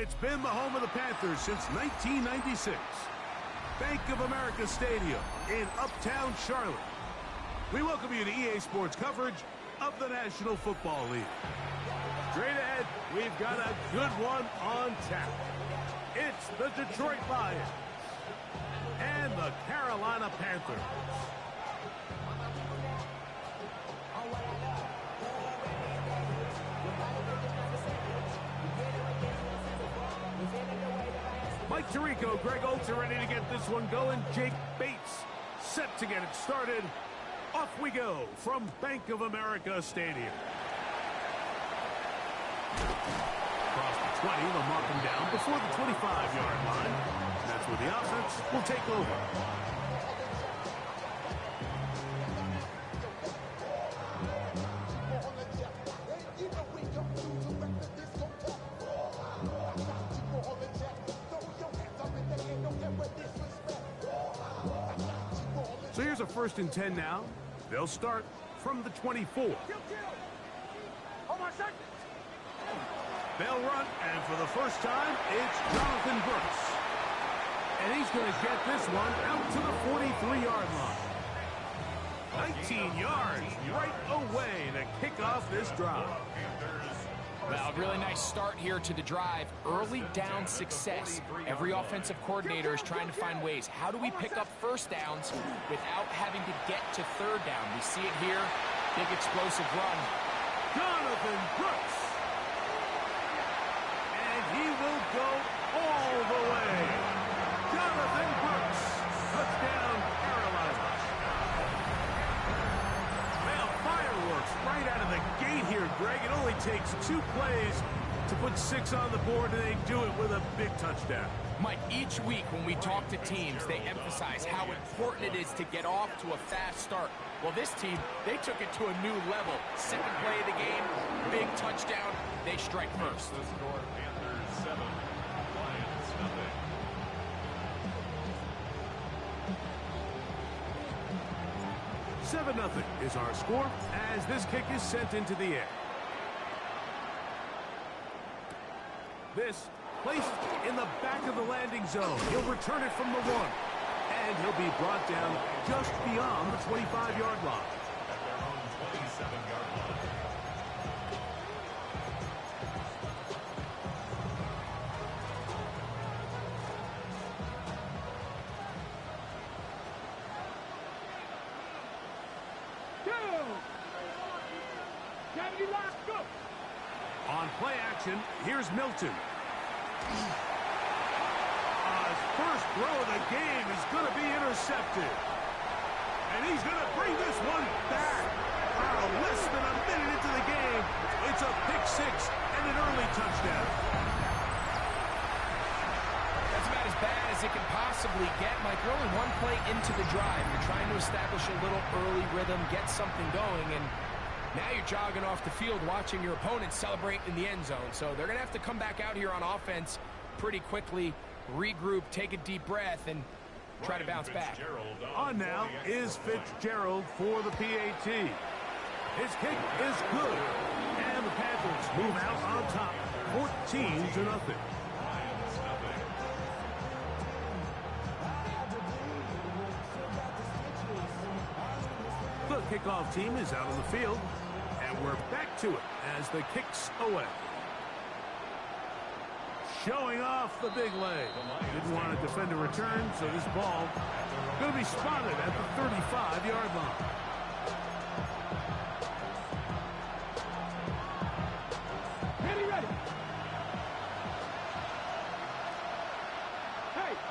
It's been the home of the Panthers since 1996. Bank of America Stadium in Uptown Charlotte. We welcome you to EA Sports coverage of the National Football League. Straight ahead, we've got a good one on tap. It's the Detroit Lions and the Carolina Panthers. Mike Tirico, Greg Olsen ready to get this one going. Jake Bates set to get it started. Off we go from Bank of America Stadium. Across the 20, they'll mark him down before the 25-yard line. That's where the offense will take over. So here's a 1st and 10 now. They'll start from the 24. They'll run, and for the first time, it's Jonathan Brooks. And he's going to get this one out to the 43-yard line. 19 yards right away to kick off this drive. Well, a really nice start here to the drive. Early down success. Every offensive coordinator is trying to find ways. How do we pick up first downs without having to get to third down? We see it here. Big explosive run. Jonathan Brooks. And he will go all the way. Jonathan Brooks. Touchdown, Carolina. Well, fireworks right out of the gate here, Greg. It only takes 2 plays to put 6 on the board, and they do it with a big touchdown. Mike, each week when we talk to teams, they emphasize how important it is to get off to a fast start. Well, this team, they took it to a new level. Second play of the game, big touchdown. They strike first. The score, Panthers 7, Lions 0. 7-0 is our score as this kick is sent into the air. This placed in the back of the landing zone. He'll return it from the 1. And he'll be brought down just beyond the 25-yard line. At their own 27-yard line. On play action, here's Milton. His first throw of the game is going to be intercepted. And he's going to bring this one back. Less than a minute into the game, it's a pick 6 and an early touchdown. That's about as bad as it can possibly get, Mike. We're only 1 play into the drive. You're trying to establish a little early rhythm, get something going, and now you're jogging off the field watching your opponent celebrate in the end zone. So they're going to have to come back out here on offense pretty quickly, regroup, take a deep breath, and try to bounce back. On now is Fitzgerald for the PAT. His kick is good, and the Panthers move out on top, 14-0. The kickoff team is out on the field, and we're back to it as the kick's away. Showing off the big leg. Didn't want to defend a return, so this ball going to be spotted at the 35-yard line. Ready.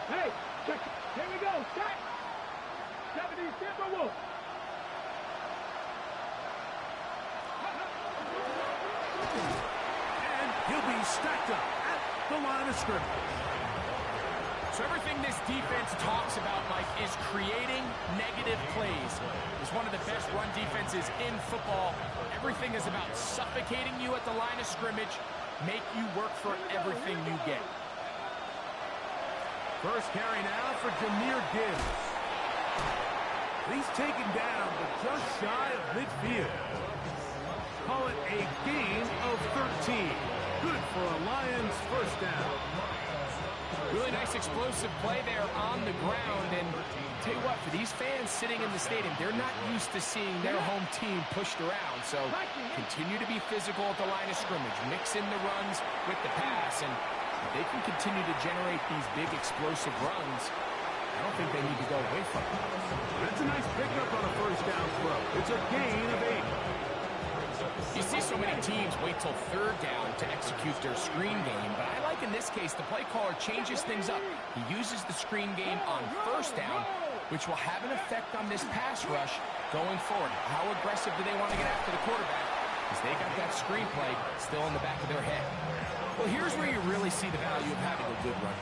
Hey, check. Here we go. Set. 70, Timberwolves. And he'll be stacked up at the line of scrimmage. So everything this defense talks about, Mike, is creating negative plays. It's one of the best run defenses in football. Everything is about suffocating you at the line of scrimmage, make you work for everything you get. First carry now for Jahmyr Gibbs. He's taken down, but just shy of midfield. Call it a gain of 13. Good for a Lions first down. Really nice explosive play there on the ground. And tell you what, for these fans sitting in the stadium, they're not used to seeing their home team pushed around. So continue to be physical at the line of scrimmage. Mix in the runs with the pass. And if they can continue to generate these big explosive runs, I don't think they need to go away from it. That's a nice pickup on a first down throw. It's a gain of 8. You see so many teams wait till third down to execute their screen game, but I like in this case the play caller changes things up. He uses the screen game on first down, which will have an effect on this pass rush going forward. How aggressive do they want to get after the quarterback? Because they got that screen play still in the back of their head. Well, here's where you really see the value of having a good run.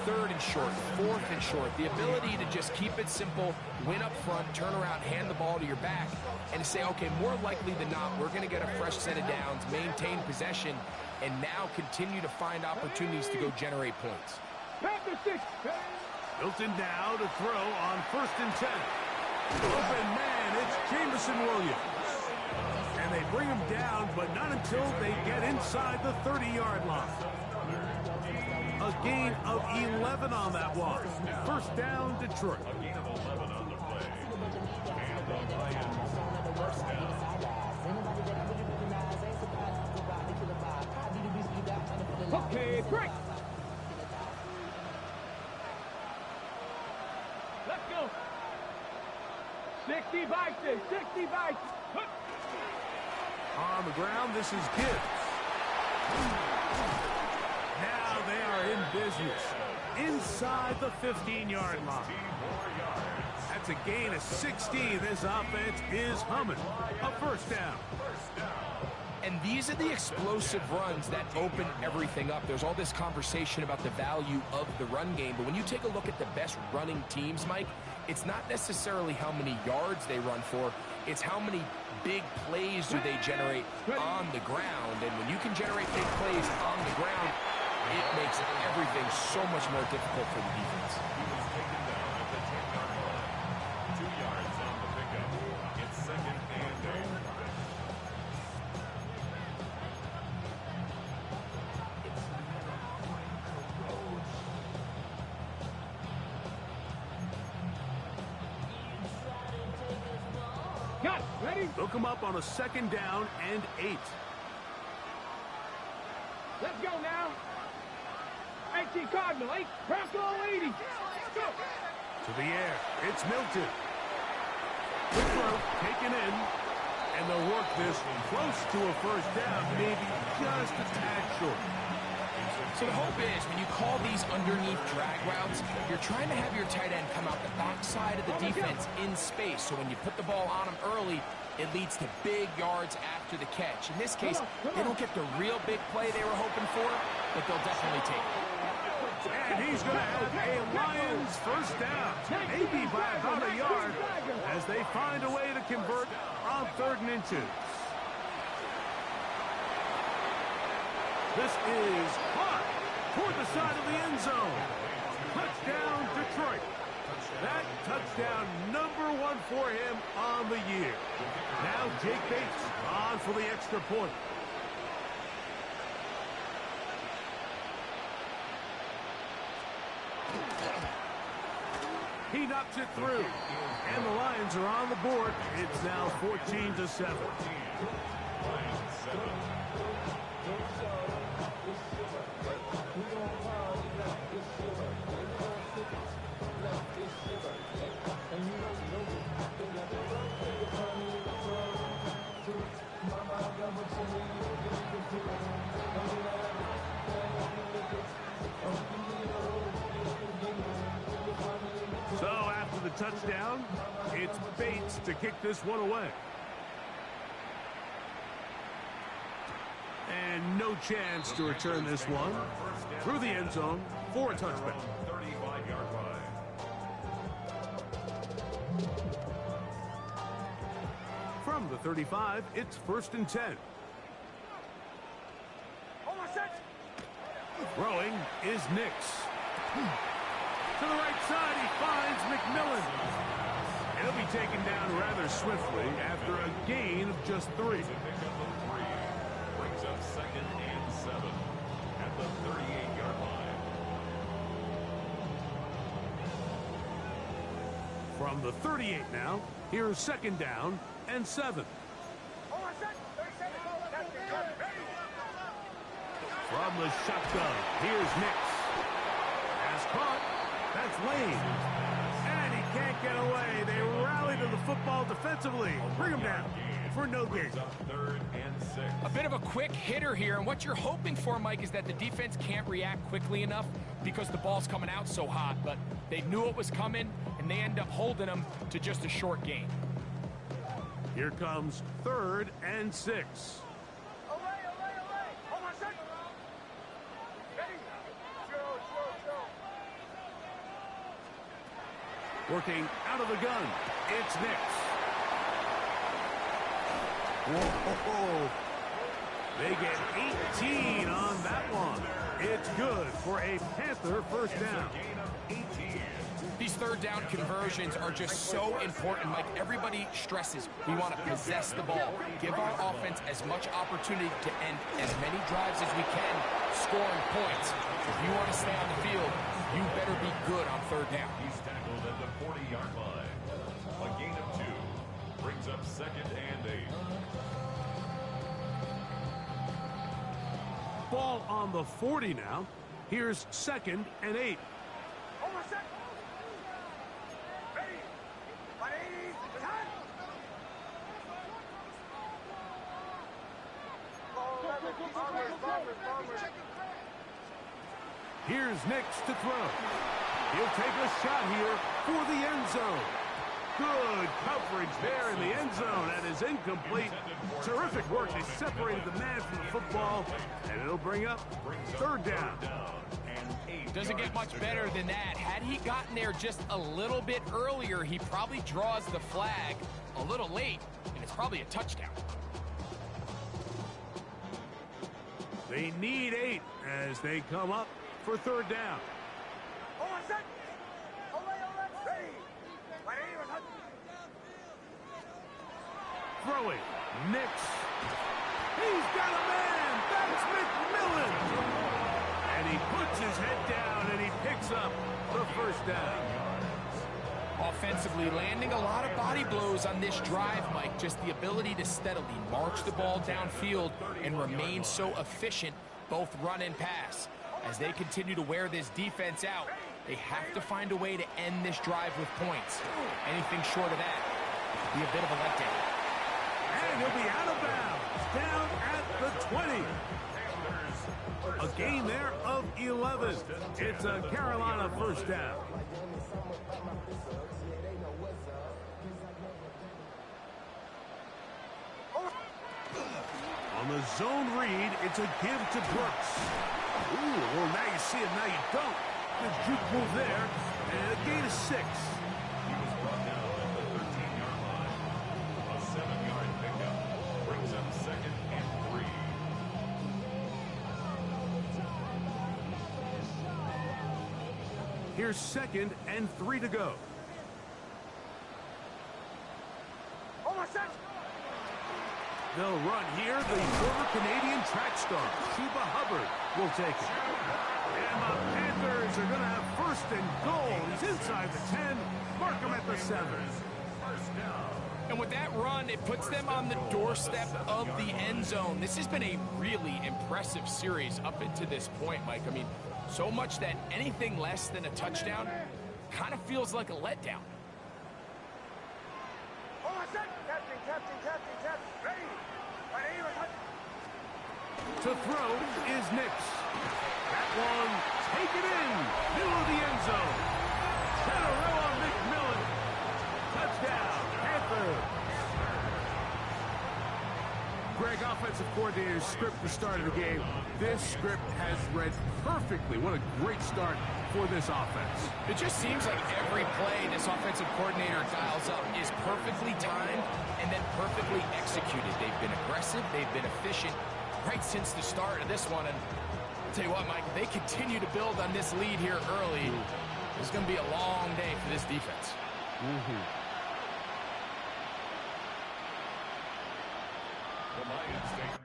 Third and short, fourth and short, the ability to just keep it simple, win up front, turn around, hand the ball to your back, and say, okay, more likely than not, we're going to get a fresh set of downs, maintain possession, and now continue to find opportunities to go generate points. Hilton now to throw on 1st and 10. Open man, it's Jamison Williams. And they bring him down, but not until they get inside the 30-yard line. A gain of 11 on that one. First down, Detroit. A gain of 11 on the play. And the Lions first down. Okay, break. Let's go. 60 Vikings, 60 Vikings. On the ground, this is Gibbs. Now they are in business. Inside the 15-yard line. That's a gain of 16. This offense is humming. A first down. And these are the explosive runs that open everything up. There's all this conversation about the value of the run game, but when you take a look at the best running teams, Mike, it's not necessarily how many yards they run for, it's how many big plays do they generate on the ground. And when you can generate big plays on the ground, it makes everything so much more difficult for the defense. He was taken down at the 10-yard line. 2 yards on the pickup. It's 2nd and 8. Got it. Ready? Look him up on a 2nd down and 8. Let's go now. 18 Cardinal, 8. Bronco 80. Let's go. To the air. It's Milton. Quick throw, taken in. And they'll work this close to a first down, maybe just a tad short. So the hope is when you call these underneath drag routes, you're trying to have your tight end come out the backside of the defense in space. So when you put the ball on him early, it leads to big yards after the catch. In this case, they don't get the real big play they were hoping for, but they'll definitely take it. And he's going to have a Lions first down, maybe by about a yard, as they find a way to convert on 3rd and inches. This is hot toward the side of the end zone. Touchdown, Detroit. That touchdown number 1 for him on the year. Now Jake Bates on for the extra point. He knocks it through. And the Lions are on the board. It's now 14-7. Lions 7. So after the touchdown, it's Bates to kick this one away. And no chance to return this one through the end zone for a touchback. 35-yard line. From the 35, it's 1st and 10. Throwing is Nix. To the right side, he finds McMillan. He'll be taken down rather swiftly after a gain of just 3. Brings up second and 7 at the 38-yard line. From the 38 now, here's second down and 7. From the shotgun, here's Nix. Has caught. That's Lane. And he can't get away. They rally to the football defensively. Bring him down for no gain. Third and 6. A bit of a quick hitter here, and what you're hoping for, Mike, is that the defense can't react quickly enough because the ball's coming out so hot, but they knew it was coming, and they end up holding them to just a short gain. Here comes third and 6. Working out of the gun, it's Nix. Whoa! They get 18 on that one. It's good for a Panther first down. These third down conversions are just so important, Mike. Everybody stresses we want to possess the ball, give our offense as much opportunity to end as many drives as we can, scoring points. If you want to stay on the field, you better be good on third down. He's tackled at the 40-yard line. A gain of 2 brings up second and 8. Ball on the 40 now. Here's second and 8. Here's Nix to throw. He'll take a shot here for the end zone. Good coverage there in the end zone. That is incomplete. Terrific work. They separated the man from the football, and it'll bring up third down. Doesn't get much better than that. Had he gotten there just a little bit earlier, he probably draws the flag a little late, and it's probably a touchdown. They need 8 as they come up for third down. Throwing. Nix. He's got a man. That's McMillan. And he puts his head down and he picks up the first down. Offensively, landing a lot of body blows on this drive, Mike. Just the ability to steadily march the ball downfield and remain so efficient, both run and pass. As they continue to wear this defense out, they have to find a way to end this drive with points. Anything short of that would be a bit of a letdown. And he'll be out of bounds, down at the 20. A gain there of 11. It's a Carolina first down. On the zone read, it's a give to Brooks. Ooh, well, now you see it, now you don't. Good juke move there, and a gain of 6. He was brought down at the 13-yard line. A 7-yard pickup brings up second and 3. Here's second and 3 to go. They'll run here. The former Canadian track star, Chuba Hubbard, will take it. And the Panthers are going to have first and goal. He's inside the 10. Mark him at the 7. First down. And with that run, it puts them on the doorstep of the end zone. This has been a really impressive series up into this point, Mike. I mean, so much that anything less than a touchdown kind of feels like a letdown. To throw is Nix. That one taken in. Middle of the end zone. Cinderella McMillan. Touchdown, Panthers. Greg, offensive coordinator's script the start of the game. This script has read perfectly. What a great start for this offense. It just seems like every play this offensive coordinator dials up is perfectly timed and then perfectly executed. They've been aggressive, they've been efficient right since the start of this one. And I'll tell you what, Mike, if they continue to build on this lead here early, it's going to be a long day for this defense. The Lions take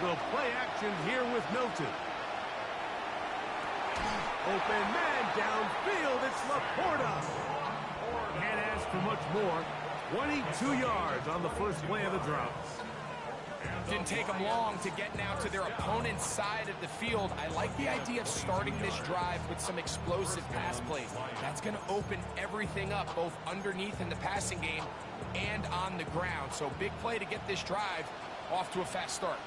they'll go play action here with Milton. Open man downfield. It's Laporta. Can't ask for much more. 22 yards on the first play of the drive. Didn't take them long to get now to their opponent's side of the field. I like the idea of starting this drive with some explosive pass plays. That's going to open everything up, both underneath in the passing game and on the ground. So big play to get this drive off to a fast start.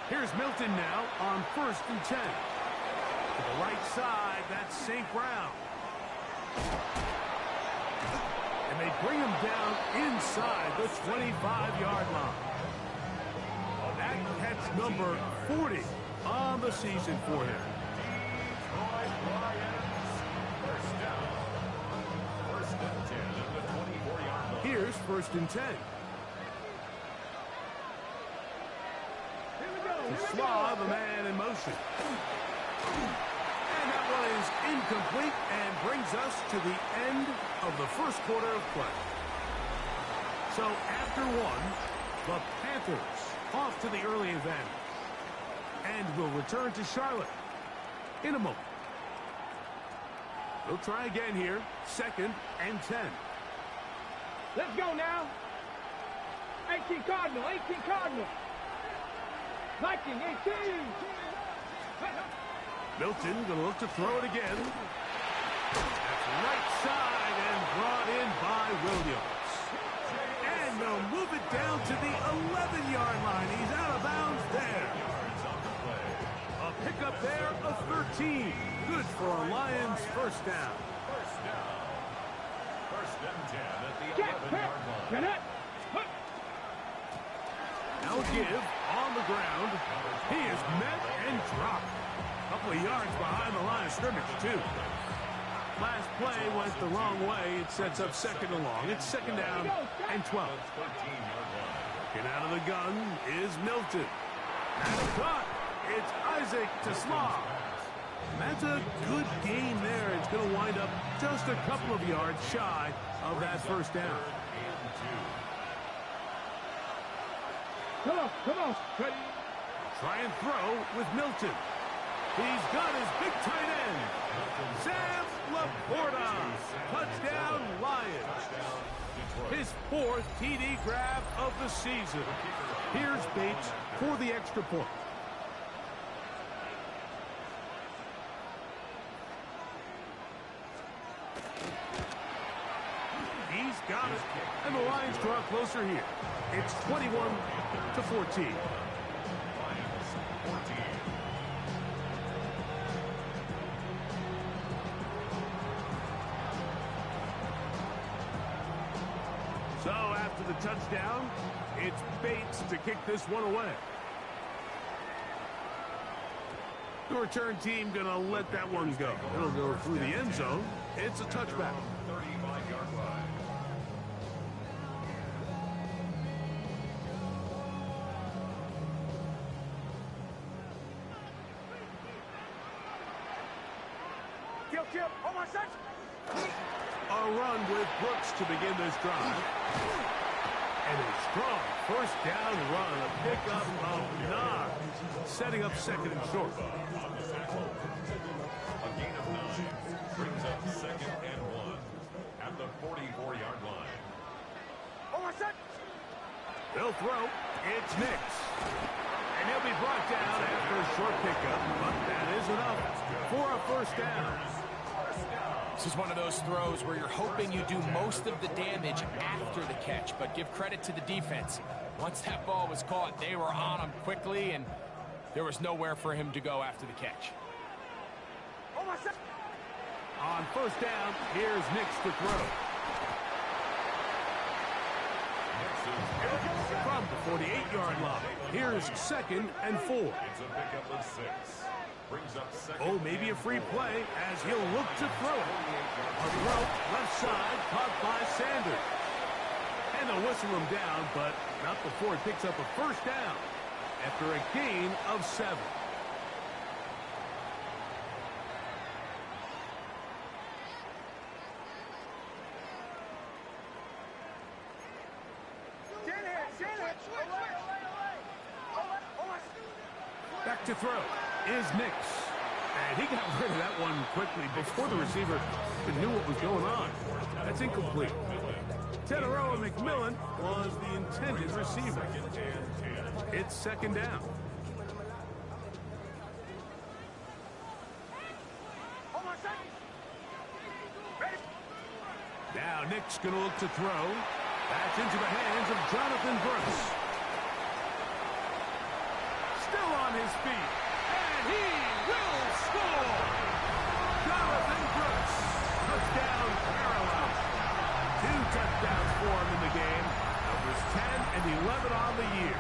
Here's Milton now on 1st and 10. To the right side, that's St. Brown. And they bring him down inside the 25-yard line. That catch number 40 on the season for him. Here's 1st and 10. To Slaw, the man in motion. And that one is incomplete and brings us to the end of the first quarter of play. So after one, the Panthers off to the early advantage. And will return to Charlotte in a moment. They'll try again here. 2nd and 10. Let's go now. 18 Cardinal, 18 Cardinal. Liking 18. Milton going to look to throw it again. That's right side and brought in by Williams. And they'll move it down to the 11-yard line. He's out of bounds there. A pickup there of 13. Good for a Lions first down. First and 10 at the 11-yard line. Now a give on the ground. He is met and dropped. A couple of yards behind the line of scrimmage, too. Last play went the wrong way. It sets up 2nd and long. It's 2nd down and 12. Getting out of the gun is Milton. And a cut. It's Isaac to Slaw. That's a good game there. It's going to wind up just a couple of yards shy of that first down. Come on. Try and throw with Milton. He's got his big tight end. Sam Laporta. Touchdown, Lions. His 4th TD grab of the season. Here's Bates for the extra point. He's got it. And the Lions draw closer here. It's 21-14. So after the touchdown, it's Bates to kick this one away. The return team going to let that one go. It'll go through the end zone. It's a touchback. 35-yard line. A run with Brooks to begin this drive. And a strong first down run, a pickup of 9, setting up 2nd and short. A gain of 9 brings up 2nd and 1 at the 44-yard line. They'll throw. It's Nix. And he'll be brought down after a short pickup, but that is enough for a first down. This is one of those throws where you're hoping you do most of the damage after the catch, but give credit to the defense. Once that ball was caught, they were on him quickly, and there was nowhere for him to go after the catch. On first down, here's Nix to throw. From the 48-yard line, here's 2nd and 4. It's a pickup of 6. Brings up 2nd. Oh, maybe a free play as he'll look to throw it. A throw, left side, caught by Sanders. And they'll whistle him down, but not before it picks up a first down after a gain of 7. Back to throw is Nix. And he got rid of that one quickly before the receiver even knew what was going on. That's incomplete. Teteroa McMillan was the intended receiver. It's second down. Now Nick's going to look to throw. That's into the hands of Jonathan Brooks. Still on his feet. And he will score! Jonathan Brooks. Touchdown, Carolina. 2 touchdowns for him in the game. Numbers 10 and 11 on the year.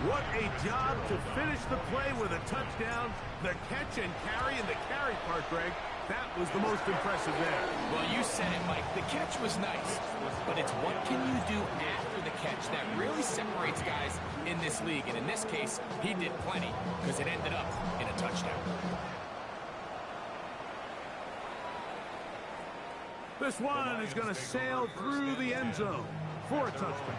What a job to finish the play with a touchdown. The catch and carry, and the carry part, Greg, that was the most impressive there. Well, you said it, Mike. The catch was nice, but it's what can you do after the catch that really separates guys in this league. And in this case, he did plenty because it ended up in a touchdown. This one is going to sail through the end zone for a touchdown.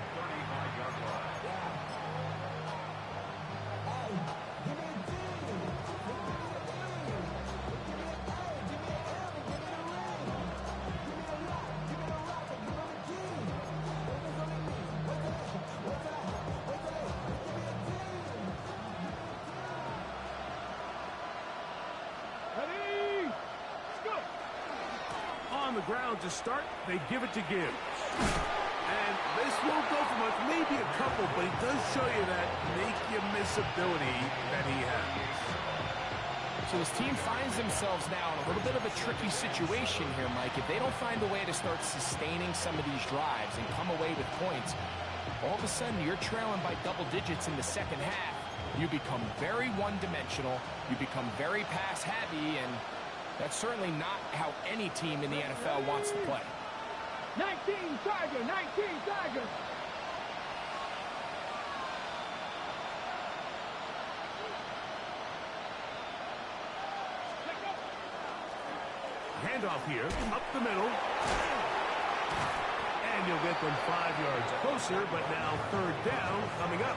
The ground to start, they give it to Gibbs. And this won't go for much, maybe a couple, but it does show you that make-you-miss ability that he has. So this team finds themselves now in a little bit of a tricky situation here, Mike. If they don't find a way to start sustaining some of these drives and come away with points, all of a sudden you're trailing by double digits in the second half. You become very one-dimensional, you become very pass-heavy, and that's certainly not how any team in the NFL wants to play. 19 Tiger, 19 Tiger. Handoff here, up the middle. And you'll get them 5 yards closer, but now third down coming up.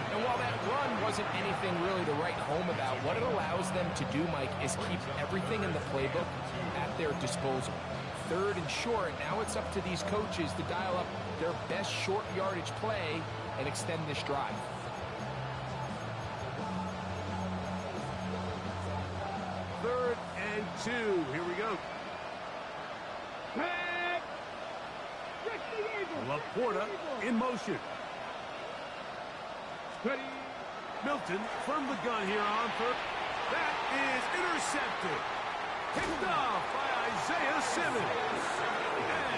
And while that run wasn't anything really to write home about, what it allows them to do, Mike, is keep everything in the playbook at their disposal. Third and short, now it's up to these coaches to dial up their best short yardage play and extend this drive. Third and 2. Here we go. Laporta in motion. Ready. Milton from the gun here on third. That is intercepted. Picked off by Isaiah Simmons.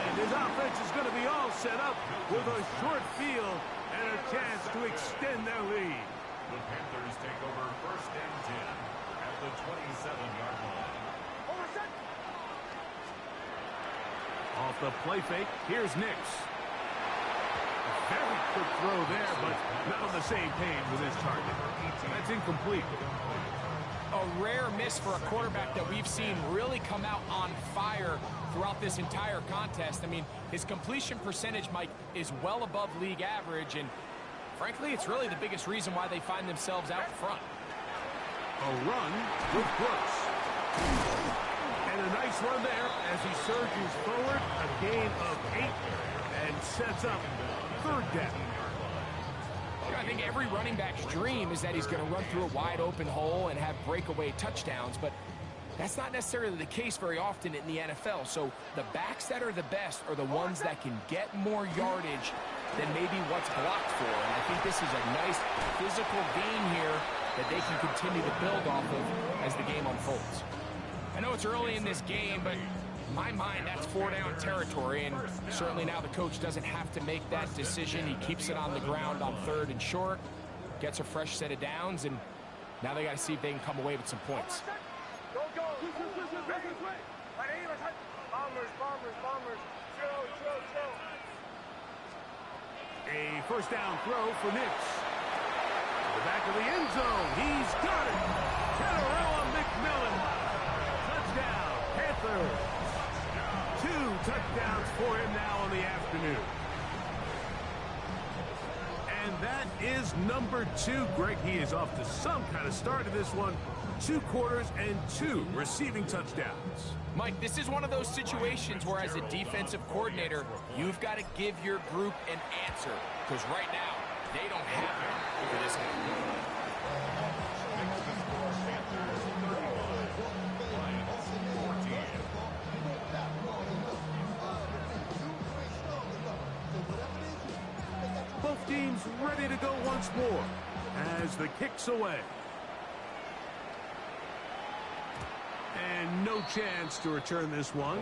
And his offense is going to be all set up with a short field and a chance to extend their lead. The Panthers take over first and 10 at the 27-yard line. Off the play fake, here's Nix. Very quick throw there, but not on the same page with his target. That's incomplete. A rare miss for a quarterback that we've seen really come out on fire throughout this entire contest. I mean, his completion percentage, Mike, is well above league average, and frankly, it's really the biggest reason why they find themselves out front. A run with Brooks. And a nice run there as he surges forward, a gain of 8, and sets up third down. I think every running back's dream is that he's going to run through a wide open hole and have breakaway touchdowns, but that's not necessarily the case very often in the NFL. So the backs that are the best are the ones that can get more yardage than maybe what's blocked for. And I think this is a nice physical gain here that they can continue to build off of as the game unfolds. I know it's early in this game, but in my mind, that's 4-down territory, and certainly now the coach doesn't have to make that decision. He keeps it on the ground on third and short, gets a fresh set of downs, and now they got to see if they can come away with some points. Go, go. Bombers. Chill. A first down throw for Nix. To the back of the end zone. He's got it. Teteroa McMillan. Touchdown, Panthers. 2 touchdowns for him now in the afternoon. And And that is number 2. Greg, he is off to some kind of start in this one. 2 quarters and 2 receiving touchdowns. Mike, this is one of those situations where as a defensive coordinator, you've got to give your group an answer. Because right now, they don't have it for this one. Both teams ready to go once more as the kick's away. And no chance to return this one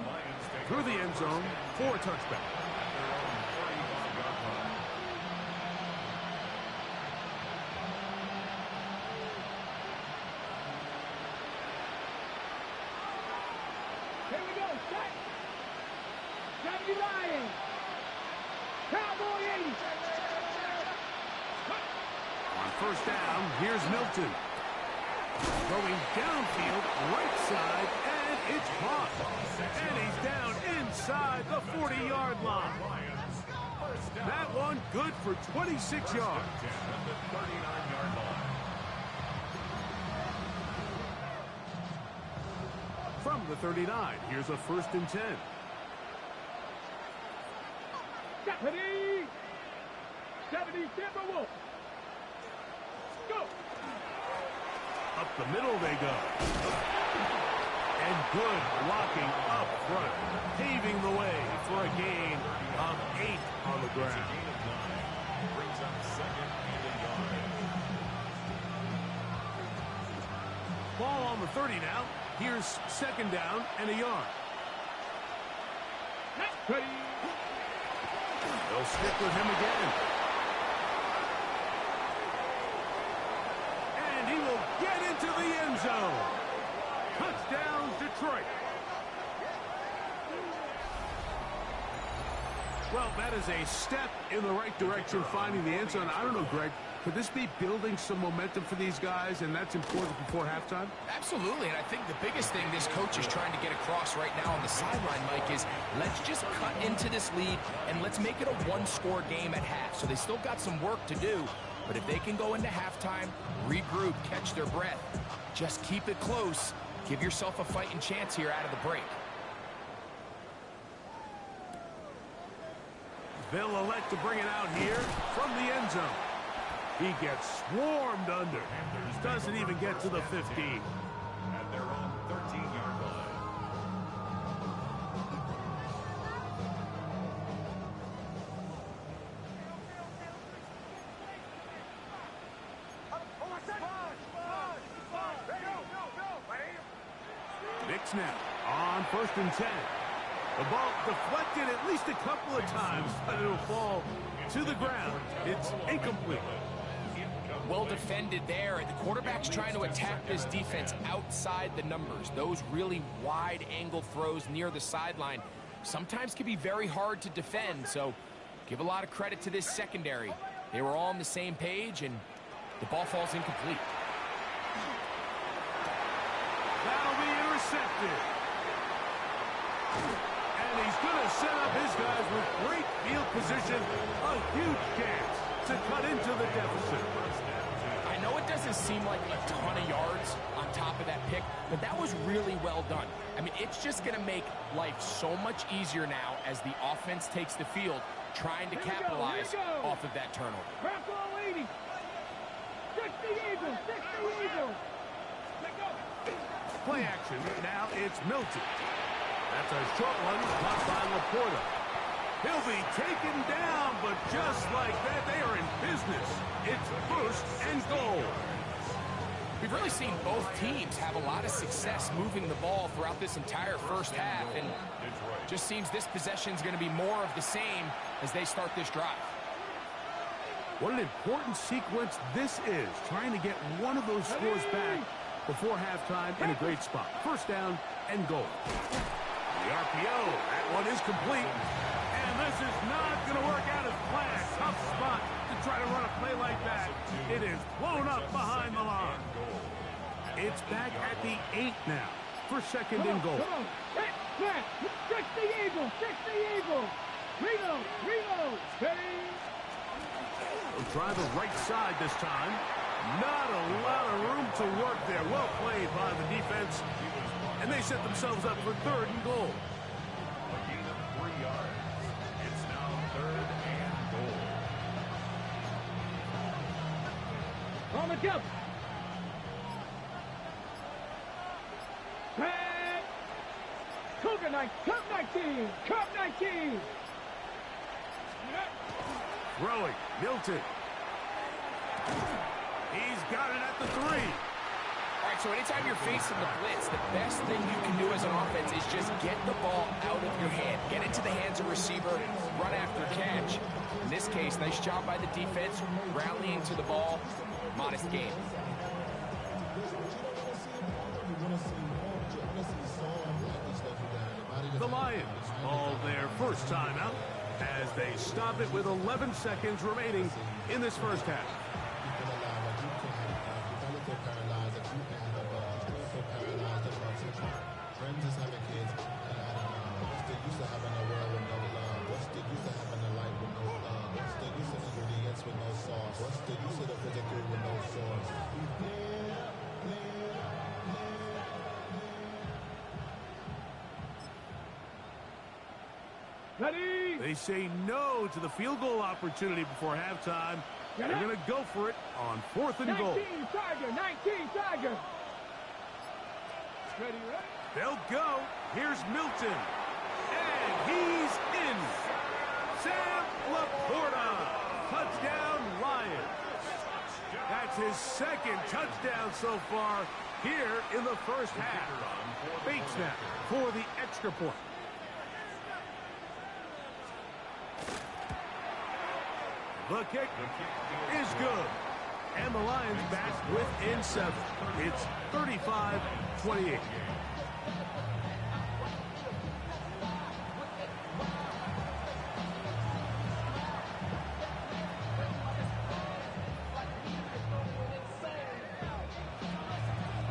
through the end zone for a touchback. Here we go, set. 70 Lions. Cowboy 80. On first down, here's Milton. Going downfield, right side, and it's caught. And he's down inside the 40-yard line. That one good for 26 yards. From the 39, here's a 1st and 10. Deputy. 70 Timberwolves. Go. Up the middle they go. And good blocking up front, paving the way for a gain of 8 on the ground. Brings up 2nd and a yard. Ball on the 30 now. Here's 2nd down and a yard. Ready. They'll stick with him again. And he will get into the end zone. Touchdown, Detroit. Well, that is a step in the right direction, finding the end zone. I don't know, Greg, could this be building some momentum for these guys, and that's important before halftime? Absolutely, and I think the biggest thing this coach is trying to get across right now on the sideline, Mike, is let's just cut into this lead and let's make it a one-score game at half. So they still got some work to do, but if they can go into halftime, regroup, catch their breath, just keep it close, give yourself a fighting chance here out of the break. They'll elect to bring it out here from the end zone. He gets swarmed under. Doesn't even get to the 15. And they're on 13-yard line. Nick snap on 1st and 10. The ball deflected at least a couple of times, but it'll fall to the ground. It's incomplete. Well defended there. The quarterback's trying to attack this defense outside the numbers. Those really wide angle throws near the sideline sometimes can be very hard to defend, so give a lot of credit to this secondary. They were all on the same page, and the ball falls incomplete. That'll be intercepted. And he's going to set up his guys with great field position. A huge chance to cut into the deficit. I know it doesn't seem like a ton of yards on top of that pick, but that was really well done. I mean, it's just going to make life so much easier now as the offense takes the field, trying to capitalize off of that turnover. Purple 80. 60 Eagles. 60 Eagles. Play action. Now it's Milton. That's a short one caught by Laporta. He'll be taken down, but just like that, they are in business. It's 1st and goal. We've really seen both teams have a lot of success moving the ball throughout this entire first half, and just seems this possession is going to be more of the same as they start this drive. What an important sequence this is, trying to get one of those scores back before halftime in a great spot. 1st down and goal. The RPO, that one is complete. And this is not going to work out as planned. Tough spot to try to run a play like that. It is blown up behind the line. It's back at the 8 now for 2nd and goal. Come on. Hit, snap. 60 Eagles. 60 Eagles. Reload. Reload. Ready. They'll try the right side this time. Not a lot of room to work there. Well played by the defense. And they set themselves up for 3rd and goal. A gain of 3 yards. It's now 3rd and goal. On the jump. Pass. Cougar 19. Cup 19. Cup 19. Throwing. Milton. He's got it at the 3. All right, so anytime you're facing the blitz, the best thing you can do as an offense is just get the ball out of your hand. Get into the hands of receiver, run after catch. In this case, nice job by the defense, rallying to the ball. Modest game. The Lions call their first timeout as they stop it with 11 seconds remaining in this first half. Ready. They say no to the field goal opportunity before halftime. They're going to go for it on 4th and goal. 19 Tiger. 19 Tiger. Ready, right? They'll go. Here's Milton. And he's in. Sam Laporta. Touchdown, Lions. That's his 2nd touchdown so far here in the first half. Bait snap for the extra point. The kick is good. And the Lions back within 7. It's 35-28.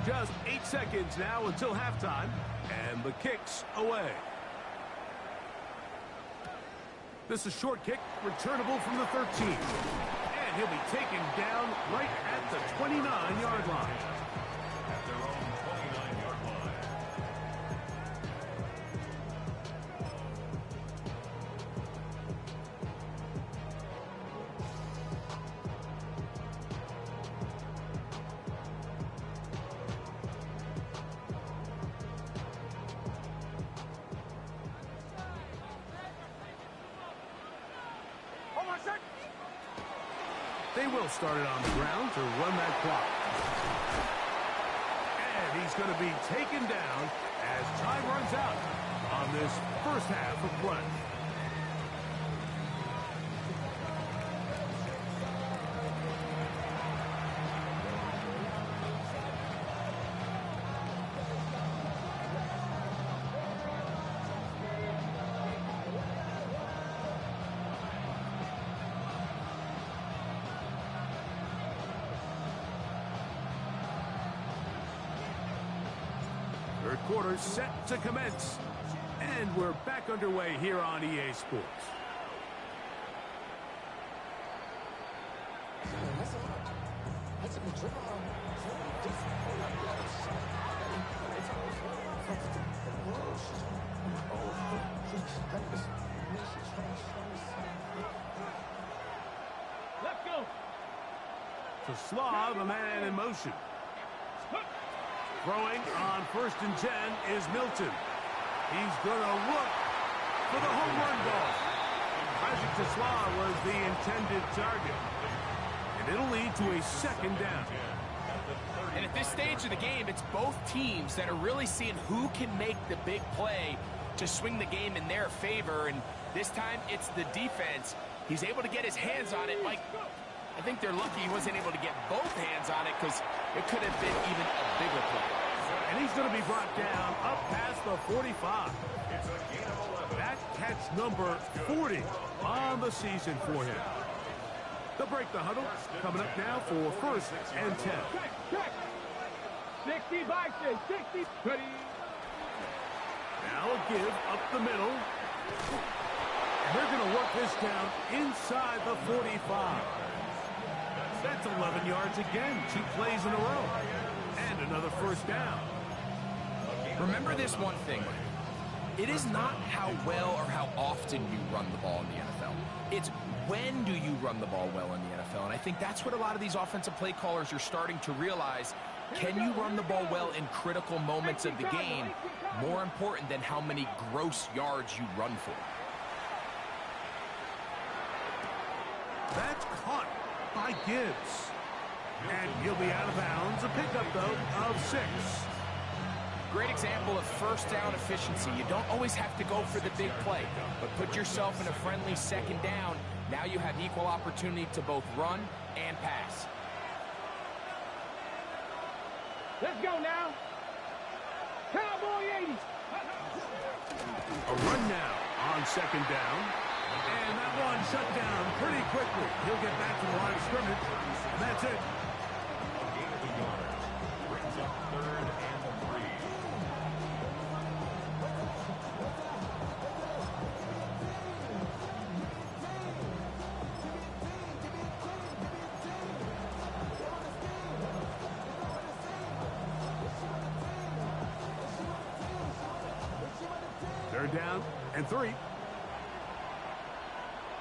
Just 8 seconds now until halftime, and the kick's away. This is a short kick, returnable from the 13. And he'll be taken down right at the 29-yard line. At their own 29-yard line. They will start it on the ground to run that clock. And he's going to be taken down as time runs out on this first half of play. Third quarter set to commence. And we're back underway here on EA Sports. Let's go. To Slav, a man in motion. Throwing on 1st and 10 is Milton. He's going to look for the home run ball. Isaac Tesla was the intended target. And it'll lead to a 2nd down. And at this stage of the game, it's both teams that are really seeing who can make the big play to swing the game in their favor. And this time, it's the defense. He's able to get his hands on it. Mike, I think they're lucky he wasn't able to get both hands on it because it could have been even a bigger play. And he's going to be brought down up past the 45. It's a gain of 11. That catch number 40 on the season for him. They'll break the huddle. Coming up now for 1st and 10. Check. 60 boxes. 60. Ready. Now a give up the middle. And they're going to work this down inside the 45. 11 yards again, 2 plays in a row. And another first down. Remember this one thing. It is not how well or how often you run the ball in the NFL. It's when do you run the ball well in the NFL. And I think that's what a lot of these offensive play callers are starting to realize. Can you run the ball well in critical moments of the game? More important than how many gross yards you run for. That's caught by Gibbs. And he'll be out of bounds. A pickup, though, of 6. Great example of first down efficiency. You don't always have to go for the big play, but put yourself in a friendly second down. Now you have equal opportunity to both run and pass. Let's go now. Cowboy 80. A run now on second down. And that one shut down pretty quickly. He'll get back to the line of scrimmage. And that's it. A gain of a yard. Brings up 3rd and 3. Third down and 3.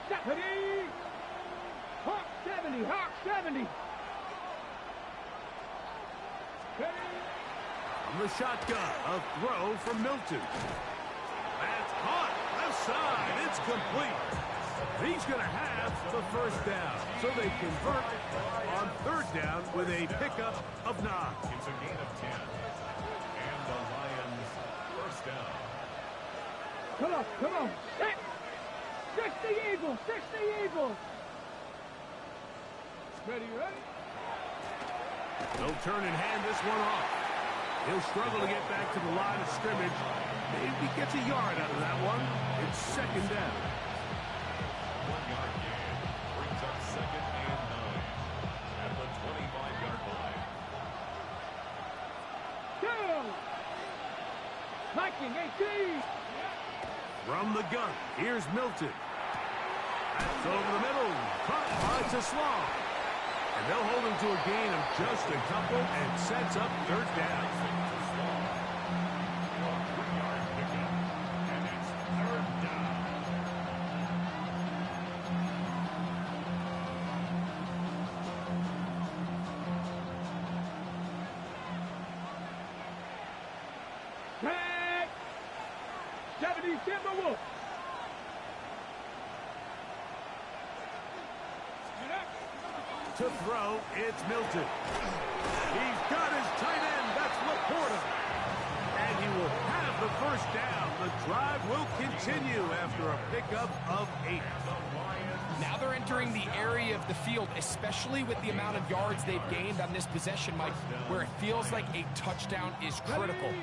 Deputy! Hawk 70, Hawk 70. From the shotgun, a throw from Milton. That's caught. Left side. It's complete. He's going to have the first down. So they convert on 3rd down with a pickup of 9. It's a gain of 10. And the Lions first down. Come on, come on. 60 Eagles, 60 Eagles. Ready, ready? They'll turn and hand this one off. He'll struggle to get back to the line of scrimmage. Maybe gets a yard out of that one. It's second down. 1 yard gain. Brings up 2nd and 9. At the 25-yard line. Go! Viking 18. From the gun, here's Milton. That's over the middle. Caught by Teslam. And they'll hold him to a gain of just a couple and sets up 3rd down. A 3-yard pickup. And it's 3rd down. Tag! 70 Timberwolves. To throw, it's Milton. He's got his tight end. That's Laporta. And he will have the first down. The drive will continue after a pickup of 8. Now they're entering the area of the field, especially with the amount of yards they've gained on this possession, Mike, where it feels like a touchdown is critical.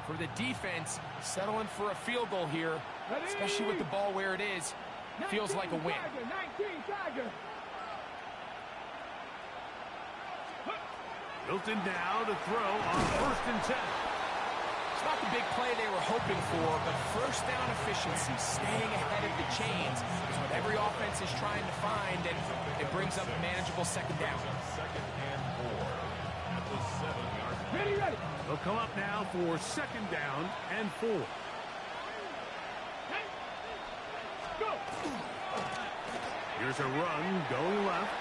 For the defense, settling for a field goal here, especially with the ball where it is, feels like a win. 19 Tiger. Milton now to throw on 1st and 10. It's not the big play they were hoping for, but first down efficiency, staying ahead of the chains, is what every offense is trying to find, and it brings up a manageable second down. 2nd and 4. At the 7-yard line. Ready, ready. They'll come up now for 2nd down and 4. Go. Here's a run going left.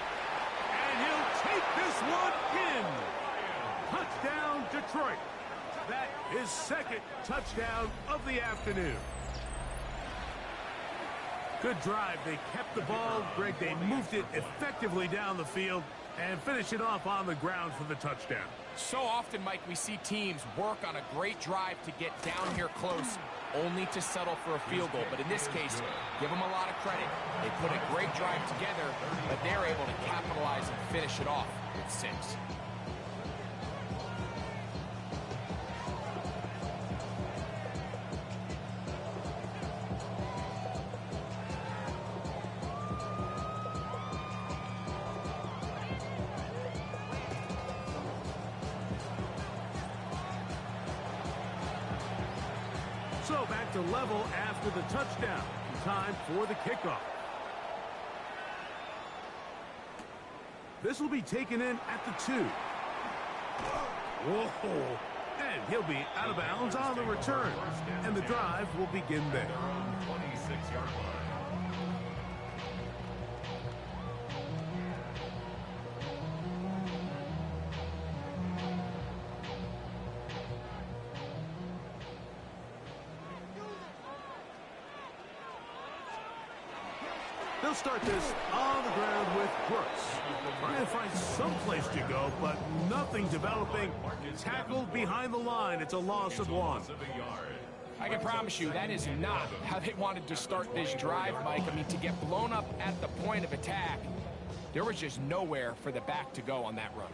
And he'll take this one in. Touchdown, Detroit. That is 2nd touchdown of the afternoon. Good drive. They kept the ball. Greg, they moved it effectively down the field and finish it off on the ground for the touchdown. So often, Mike, we see teams work on a great drive to get down here close, only to settle for a field goal. But in this case, give them a lot of credit. They put a great drive together, but they're able to capitalize and finish it off with 6. So back to level after the touchdown. Time for the kickoff. This will be taken in at the 2. Whoa. And he'll be out of bounds on the return. And the drive will begin there. 26-yard line. They'll start this on the ground with Brooks. Trying to find some place to go, but nothing developing. Tackled behind the line. It's a loss of 1. I can promise you that is not how they wanted to start this drive, Mike. I mean, to get blown up at the point of attack, there was just nowhere for the back to go on that run.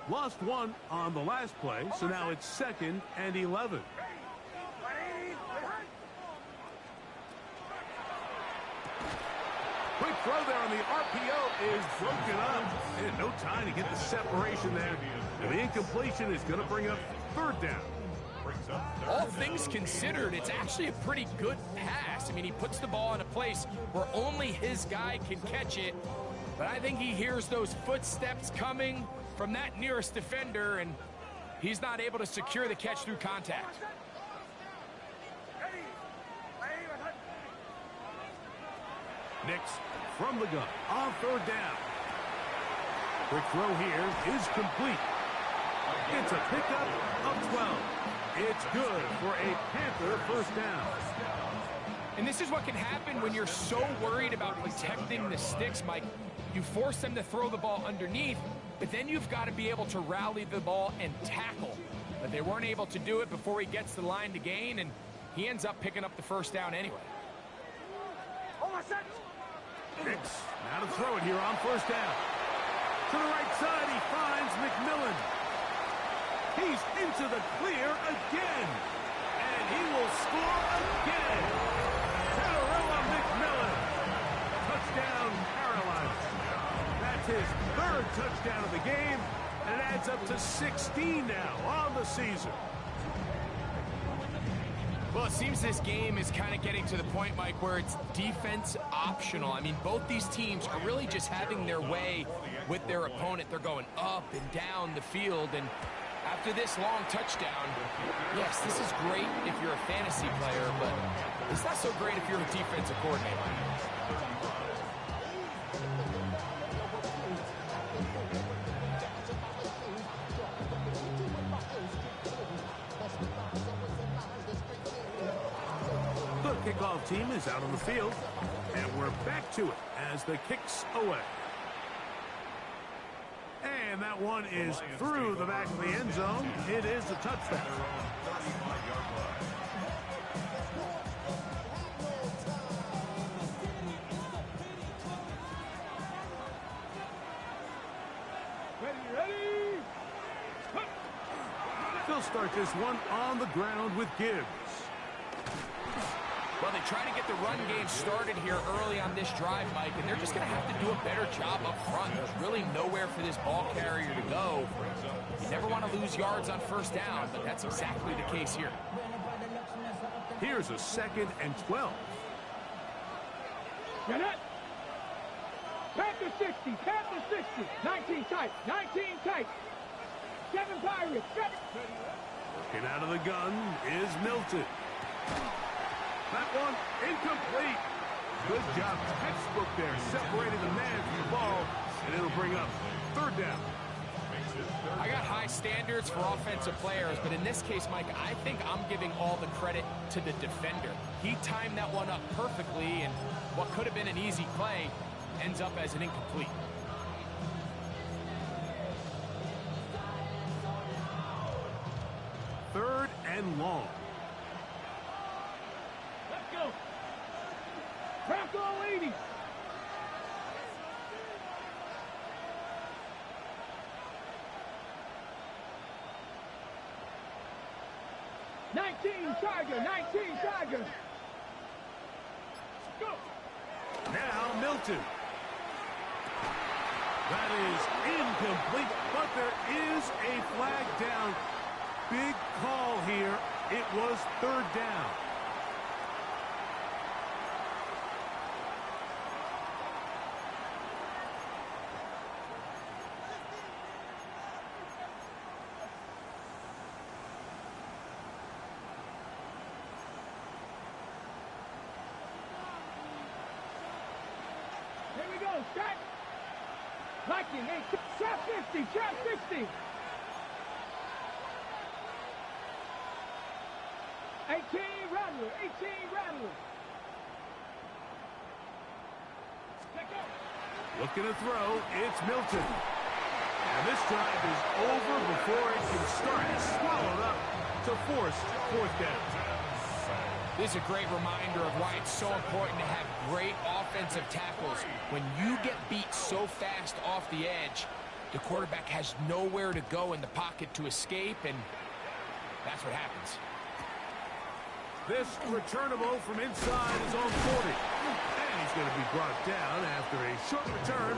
Lost 1 on the last play, so now it's 2nd and 11. Quick throw there on the RPO is broken up. And no time to get the separation there. And the incompletion is going to bring up 3rd down. All things considered, it's actually a pretty good pass. I mean, he puts the ball in a place where only his guy can catch it. But I think he hears those footsteps coming from that nearest defender, and he's not able to secure the catch through contact. Nix from the gun on 3rd down. Quick throw here is complete. It's a pickup of 12. It's good for a Panther 1st down. And this is what can happen when you're so worried about protecting the sticks, Mike. You force them to throw the ball underneath, but then you've got to be able to rally the ball and tackle. But they weren't able to do it before he gets the line to gain, and he ends up picking up the 1st down anyway. Nix now to throw it here on 1st down. To the right side, he finds McMillan. He's into the clear again. And he will score again. Tatarella McMillan. Touchdown, Carolina. That's his 3rd touchdown of the game. And it adds up to 16 now on the season. Well, it seems this game is kind of getting to the point, Mike, where it's defense optional. I mean, both these teams are really just having their way with their opponent. They're going up and down the field, and after this long touchdown, yes, this is great if you're a fantasy player, but it's not so great if you're a defensive coordinator. The kickoff team is out on the field, and we're back to it as the kick's away. And that one is through the back of the end zone. It is a touchdown. Ready? They'll start this one on the ground with Gibbs. Well, they try to get the run game started here early on this drive, Mike, and they're just going to have to do a better job up front. There's really nowhere for this ball carrier to go. You never want to lose yards on 1st down, but that's exactly the case here. Here's a 2nd and 12. Get it. Panther 60, Panther 60. 19 tight, 19 tight. 7 Pirates. Working out of the gun is Milton. That one incomplete. Good job, textbook there, separating the man from the ball, and it'll bring up 3rd down. I got high standards for offensive players, but in this case, Mike, I think I'm giving all the credit to the defender. He timed that one up perfectly, and what could have been an easy play ends up as an incomplete. Third and long. Let's go. Crack all 80. Tiger, 19 Tiger. Go. Now Milton. That is incomplete, but there is a flag down. Big call here. It was 3rd down. Back. Viking, 8, trap 50, trap 60. 18, Rattler, 18, Rattler. Looking to throw, it's Milton. And this drive is over before it can start. Swallowed up to force 4th down. This is a great reminder of why it's so important to have great offensive tackles. When you get beat so fast off the edge, the quarterback has nowhere to go in the pocket to escape, and that's what happens. This returnable from inside his own 40. And he's going to be brought down after a short return.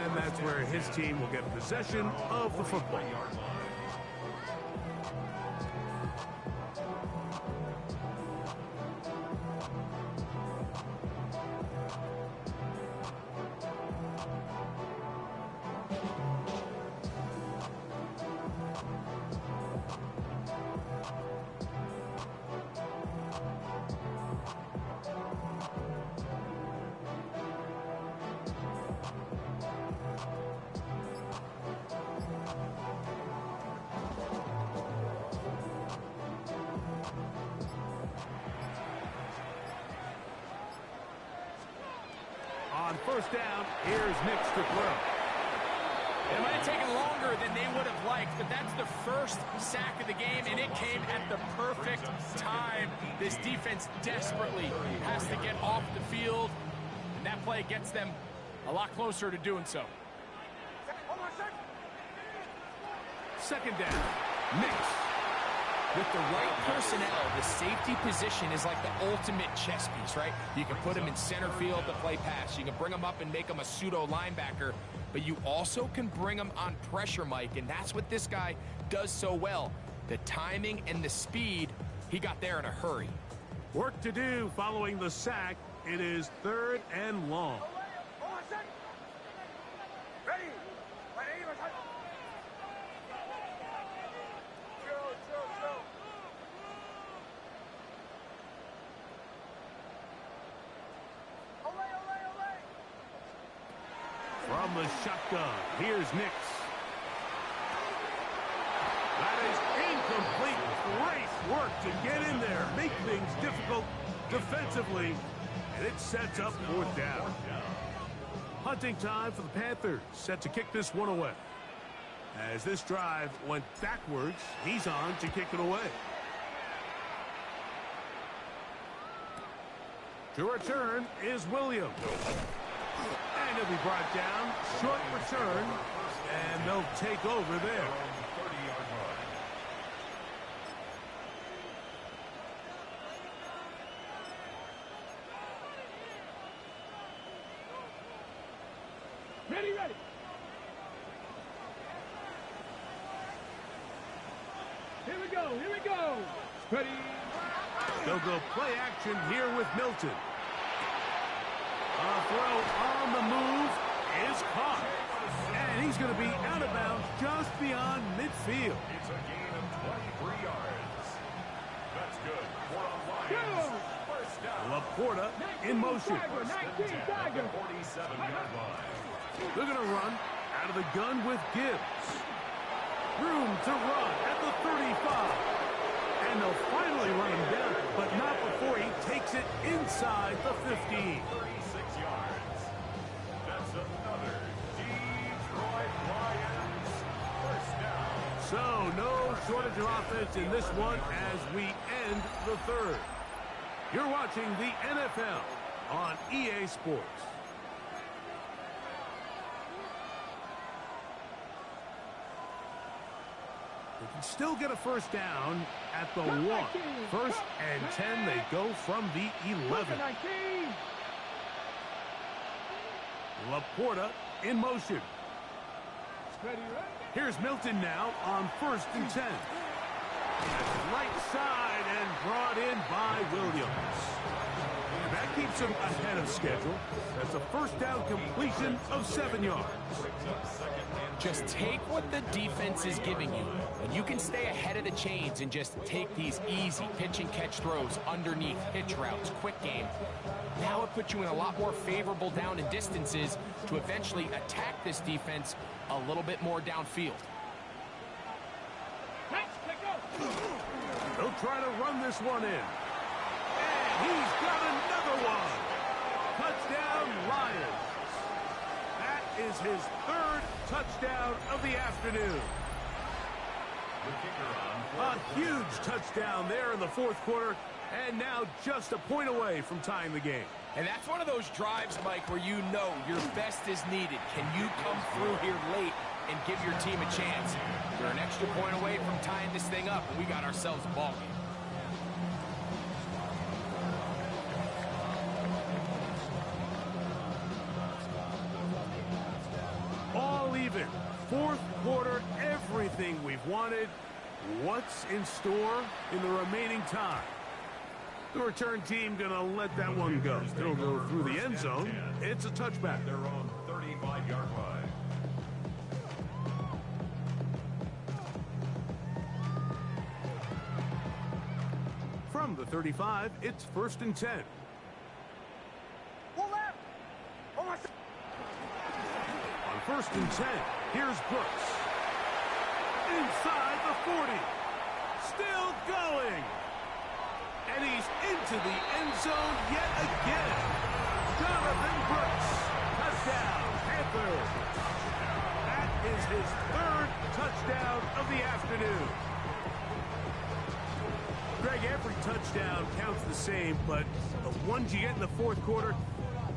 And that's where his team will get possession of the football. On 1st down, here's Nick to throw. It might have taken longer than they would have liked, but that's the first sack of the game, and it came at the perfect time. This defense desperately has to get off the field, and that play gets them a lot closer to doing so. 2nd down, Nick. With the right personnel, the safety position is like the ultimate chess piece, right? You can put him in center field to play pass. You can bring him up and make him a pseudo linebacker, but you also can bring him on pressure, Mike, and that's what this guy does so well. The timing and the speed, he got there in a hurry. Work to do following the sack. It is 3rd and long. From the shotgun, here's Nix. That is incomplete. Great work to get in there, make things difficult defensively, and it sets up 4th down. Hunting time for the Panthers, set to kick this one away. As this drive went backwards, he's on to kick it away. To return is Williams. And he'll be brought down. Short return. And they'll take over there. Ready, ready. Here we go, here we go. Ready. They'll go play action here with Milton. A throw on the move is caught. And he's going to be out of bounds just beyond midfield. It's a gain of 23 yards. That's good. 4 on Lions. First down. Laporta in motion. 19 Tiger. 47-yard line. They're going to run out of the gun with Gibbs. Room to run at the 35. And they'll finally run him down, but not before he takes it inside the 15. 36 yards. That's another Detroit Lions first down. So no shortage of offense in this one as we end the 3rd. You're watching the NFL on EA Sports. They can still get a first down at the 1. 1st and 10, they go from the 11. Laporta in motion. Here's Milton now on 1st and 10. Right side and brought in by Williams. And that keeps him ahead of schedule. That's a first down completion of 7 yards. Just take what the defense is giving you, and you can stay ahead of the chains and just take these easy pitch and catch throws underneath, hitch routes, quick game. Now it puts you in a lot more favorable down and distances to eventually attack this defense a little bit more downfield. They'll try to run this one in. And he's got another one. Touchdown, Lions. That is his 3rd touchdown of the afternoon. A huge touchdown there in the 4th quarter, and now just a point away from tying the game. And that's one of those drives, Mike, where you know your best is needed. Can you come through here late and give your team a chance? We're an extra point away from tying this thing up, and we got ourselves a ball game. All even. 4th quarter, everything we've wanted. What's in store in the remaining time? The return team going to let that one go. It'll go through the end zone. It's a touchback. Their own 35-yard line. From the 35, it's 1st and 10. On 1st and 10, here's Brooks. Inside the 40. Still going. And he's into the end zone yet again. Jonathan Brooks. Touchdown, Panthers. That is his 3rd touchdown of the afternoon. Greg, every touchdown counts the same, but the ones you get in the 4th quarter,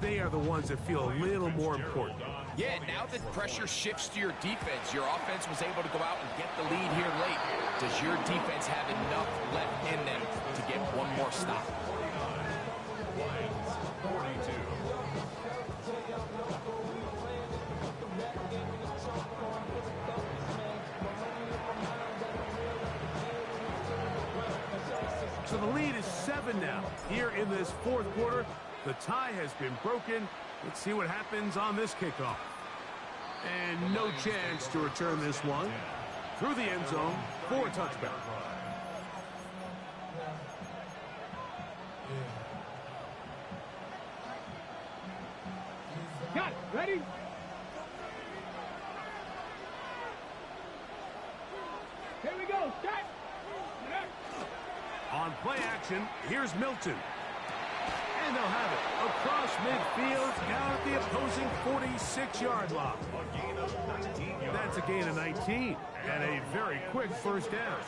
they are the ones that feel a little more important. Yeah, now that pressure shifts to your defense, your offense was able to go out and get the lead here late. Does your defense have enough left in them to get one more stop? Lions, 42. So the lead is 7 now. Here in this 4th quarter, the tie has been broken. Let's see what happens on this kickoff. And no chance to return this one. Through the end zone for a touchback. Got it. Ready? Here we go. Start. On play action, here's Milton. And they'll have it across midfield down at the opposing 46-yard line. That's a gain of 19 and a very quick first down.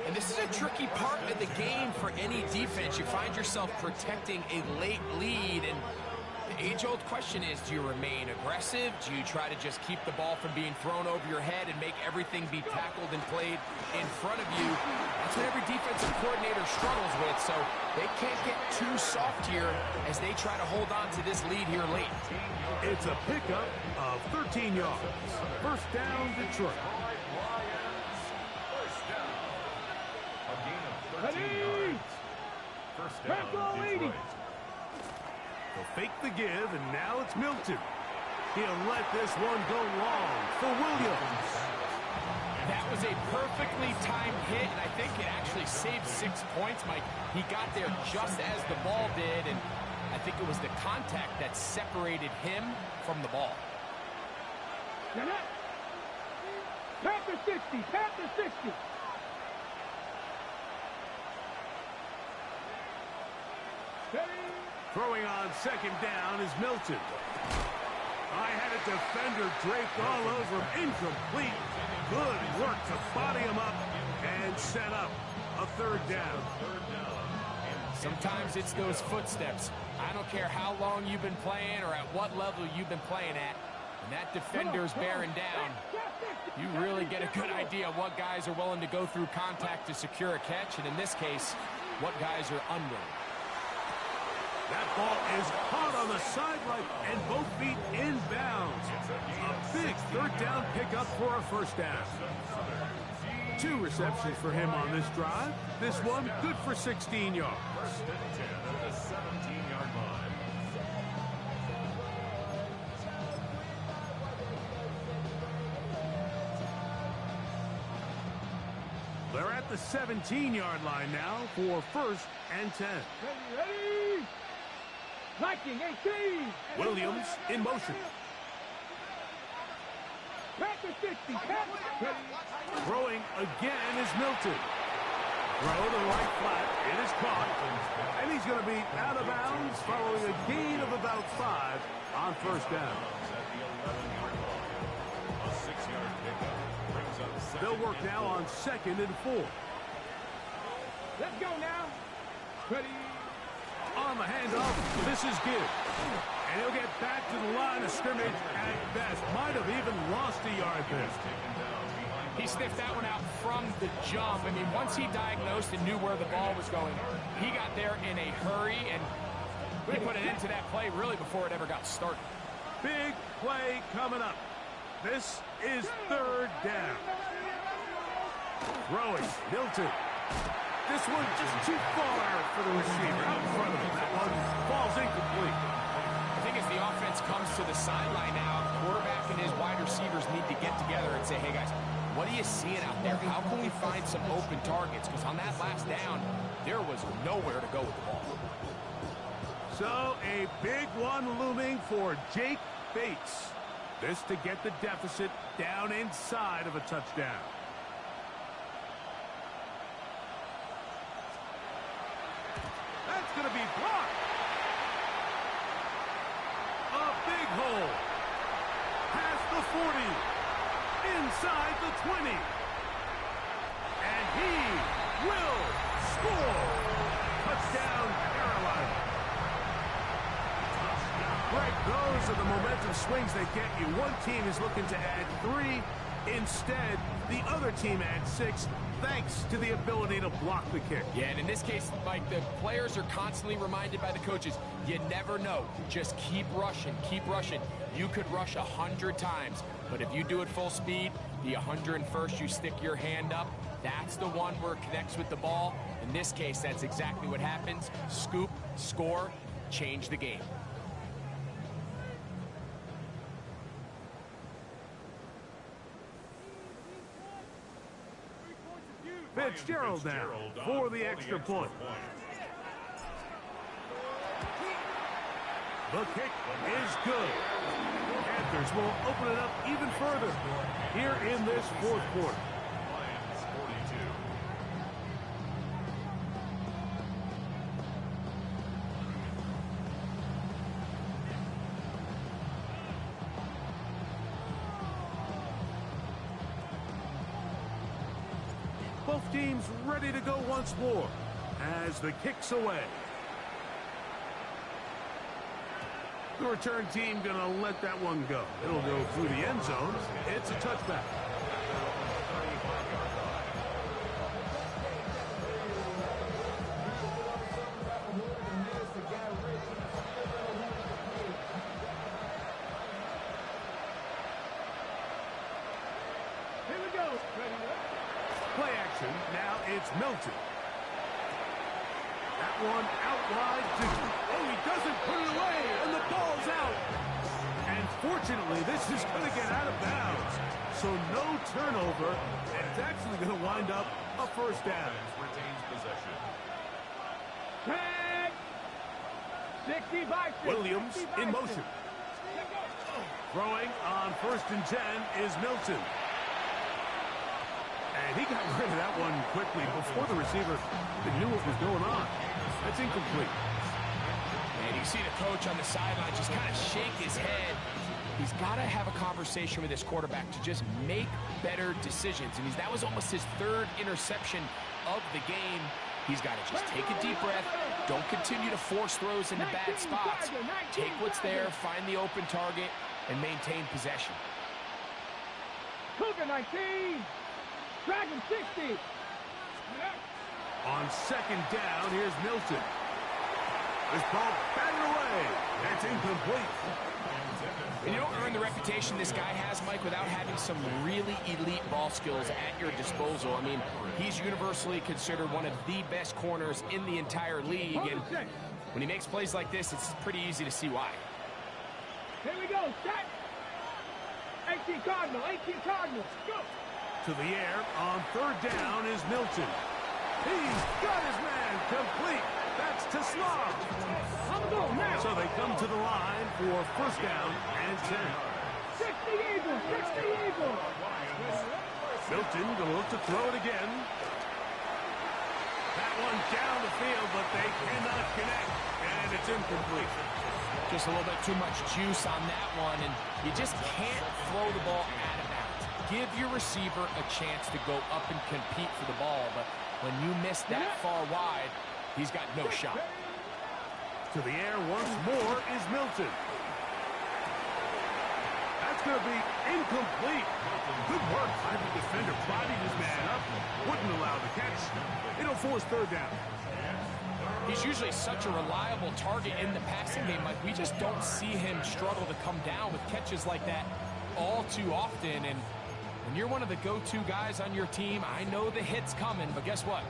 And this is a tricky part of the game for any defense. You find yourself protecting a late lead, and the age-old question is, do you remain aggressive? Do you try to just keep the ball from being thrown over your head and make everything be tackled and played in front of you? That's what every defensive coordinator struggles with, so they can't get too soft here as they try to hold on to this lead here late. It's a pickup of 13 yards. First down, Detroit. Ready? First down, Detroit. They'll fake the give, and now it's Milton. He'll let this one go long for Williams. That was a perfectly timed hit, and I think it actually saved 6 points, Mike. He got there just as the ball did, and I think it was the contact that separated him from the ball. Panther 60, Panther 60. Throwing on second down is Milton. I had a defender draped all over him. Incomplete. Good work to body him up and set up a 3rd down. Sometimes it's those footsteps. I don't care how long you've been playing or at what level you've been playing at. When that defender's bearing down, you really get a good idea of what guys are willing to go through contact to secure a catch, and in this case, what guys are unwilling. That ball is caught on the sideline and both feet inbounds. A big 3rd down pickup for a first down. 2 receptions for him on this drive. This one good for 16 yards. First and 10 at the 17-yard line. They're at the 17-yard line now for 1st and 10. Ready. Liking 18. Williams in motion. Panthers 60. Panthers. Throwing again is Milton. Throw to the right flat. It is caught. And he's going to be out of bounds following a gain of about 5 on 1st down. At the 11-yard line. A 6-yard pickup brings up second. They'll work now on 2nd and 4. Let's go now. Ready. On the handoff, this is Gibbs. And he'll get back to the line of scrimmage at best. Might have even lost a yard there. He sniffed that one out from the jump. I mean, once he diagnosed and knew where the ball was going, he got there in a hurry, and he put an end to that play really before it ever got started. Big play coming up. This is 3rd down. Throwing, Milton. This one just too far for the receiver out in front of him. That one falls incomplete. I think as the offense comes to the sideline now, the quarterback and his wide receivers need to get together and say, hey, guys, what are you seeing out there? How can we find some open targets? Because on that last down, there was nowhere to go with the ball. So a big one looming for Jake Bates. This to get the deficit down inside of a touchdown. That's going to be blocked. A big hole. Past the 40. Inside the 20. And he will score. Touchdown, Carolina. Greg, those are the momentum swings that get you. One team is looking to add 3. Instead, the other team adds 6, thanks to the ability to block the kick. Yeah, and in this case, Mike, the players are constantly reminded by the coaches, you never know. Just keep rushing, keep rushing. You could rush 100 times, but if you do it full speed, the 101st you stick your hand up, that's the one where it connects with the ball. In this case, that's exactly what happens. Scoop, score, change the game. Fitzgerald now for the extra point. The kick is good. Panthers will open it up even further here in this 4th quarter. Lions 42. Both teams ready to go once more as the kick's away. The return team going to let that one go. It'll go through the end zone. It's a touchback. Here we go. Ready. Play action. Now it's Milton. That one out wide. Oh, he doesn't put it away, and the ball's out. And fortunately, this is going to get out of bounds. So no turnover, and it's actually going to wind up a 1st down. Retains possession. Tag. 60 by 60. Williams in motion. Throwing on 1st and 10 is Milton. And he got rid of that one quickly before the receiver knew what was going on. That's incomplete. And you see the coach on the sideline just kind of shake his head. He's got to have a conversation with his quarterback to just make better decisions. I mean, that was almost his 3rd interception of the game. He's got to just take a deep breath. Don't continue to force throws into bad spots. Take what's there, find the open target, and maintain possession. Cougar 19. Dragon 60. On 2nd down, here's Milton. This ball batted away. That's incomplete. And you don't earn the reputation this guy has, Mike, without having some really elite ball skills at your disposal. I mean, he's universally considered one of the best corners in the entire league. And when he makes plays like this, it's pretty easy to see why. Here we go, set. 18 Cardinal, 18 Cardinal, go. To the air on third down is Milton. He's got his man complete. That's to Slav. So they come to the line for first down and 10. 60 Eagles, 60 Eagles. Milton going to look to throw it again. That one down the field, but they cannot connect, and it's incomplete. Just a little bit too much juice on that one, and you just can't throw the ball out of bounds. Give your receiver a chance to go up and compete for the ball, but when you miss that far wide, he's got no shot. To the air once more is Milton. That's going to be incomplete. Good work by the defender, prodding his man up. Wouldn't allow the catch. It'll force third down. He's usually such a reliable target in the passing game. Like, we just don't see him struggle to come down with catches like that all too often. And when you're one of the go-to guys on your team, I know the hit's coming, but guess what?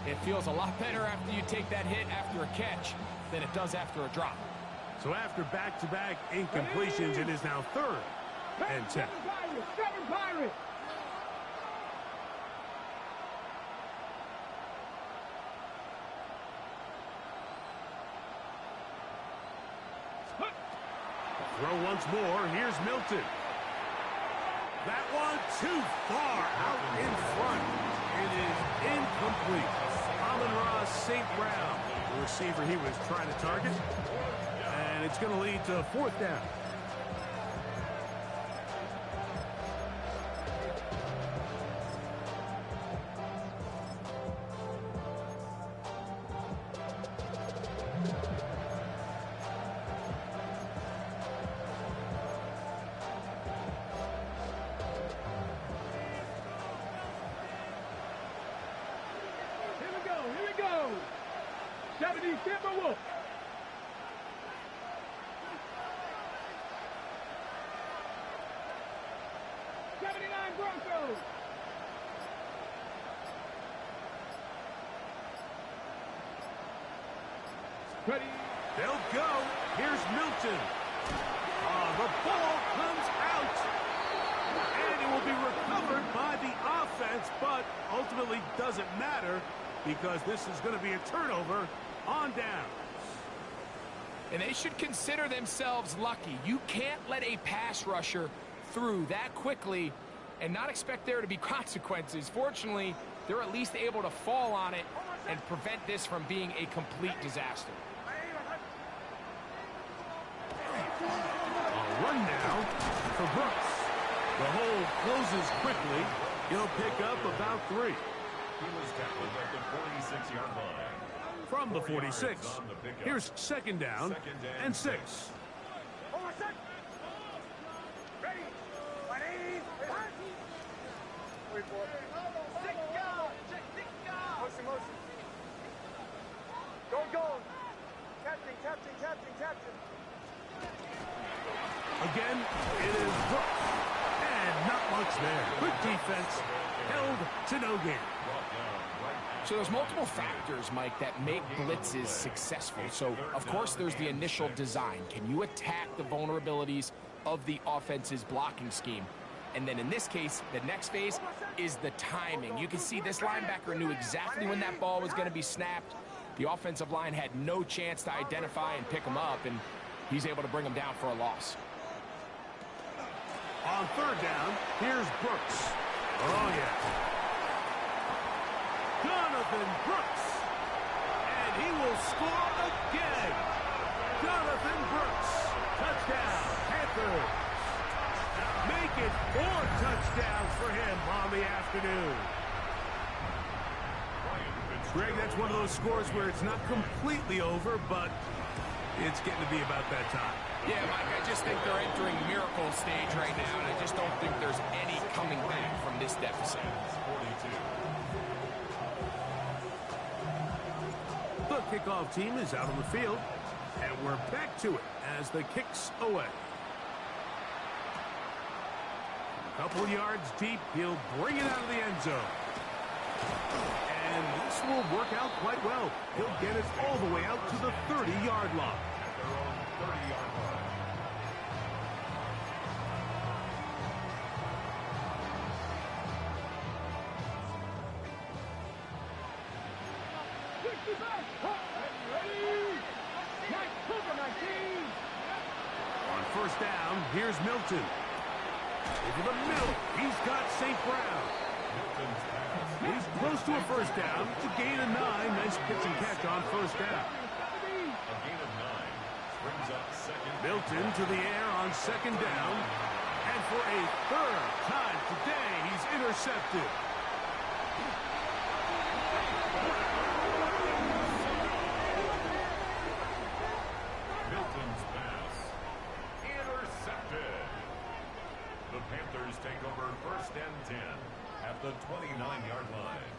It feels a lot better after you take that hit after a catch than it does after a drop. So after back-to-back incompletions, it is now third and 10. 7 Pirates. Throw once more. Here's Milton. That one too far out in front. It is incomplete. Amon-Ra St. Brown, the receiver he was trying to target. And it's going to lead to fourth down. Here we go. 70 Timberwolves. Broncos. Ready. They'll go. Here's Milton. The ball comes out. And it will be recovered by the offense, but ultimately doesn't matter because this is going to be a turnover on down. And they should consider themselves lucky. You can't let a pass rusher through that quickly and not expect there to be consequences. Fortunately, they're at least able to fall on it and prevent this from being a complete disaster. A run now for Brooks. The hole closes quickly. He'll pick up about 3. He was tackled at the 46-yard line. From the 46, here's second down and 6. Again, it is Brooks. And not much there. Good defense. Held to no gain. So there's multiple factors, Mike, that make blitzes successful. So, of course, there's the initial design. Can you attack the vulnerabilities of the offense's blocking scheme? And then in this case, the next phase is the timing. You can see this linebacker knew exactly when that ball was going to be snapped. The offensive line had no chance to identify and pick him up, and he's able to bring him down for a loss. On third down, here's Brooks. Oh, yeah. Jonathan Brooks. And he will score again. Jonathan Brooks. Touchdown, Panthers. Make it 4 touchdowns for him on the afternoon. Greg, that's one of those scores where it's not completely over, but it's getting to be about that time. Yeah, Mike, I just think they're entering miracle stage right now, and I just don't think there's any coming back from this deficit. The kickoff team is out on the field, and we're back to it as the kick's away. Couple yards deep, he'll bring it out of the end zone. And this will work out quite well. He'll get it all the way out to the 30-yard line. At their own 30-yard line. On first down, here's Milton. Over the middle, he's got St. Brown. Milton's pass. He's close to a first down. It's a gain of 9. Nice pitch and catch on first down. A gain of 9. Brings up second. Milton to the air on second down. And for a third time today, he's intercepted. Milton's pass. Intercepted. The Panthers take over first and 10 at the 29-yard line.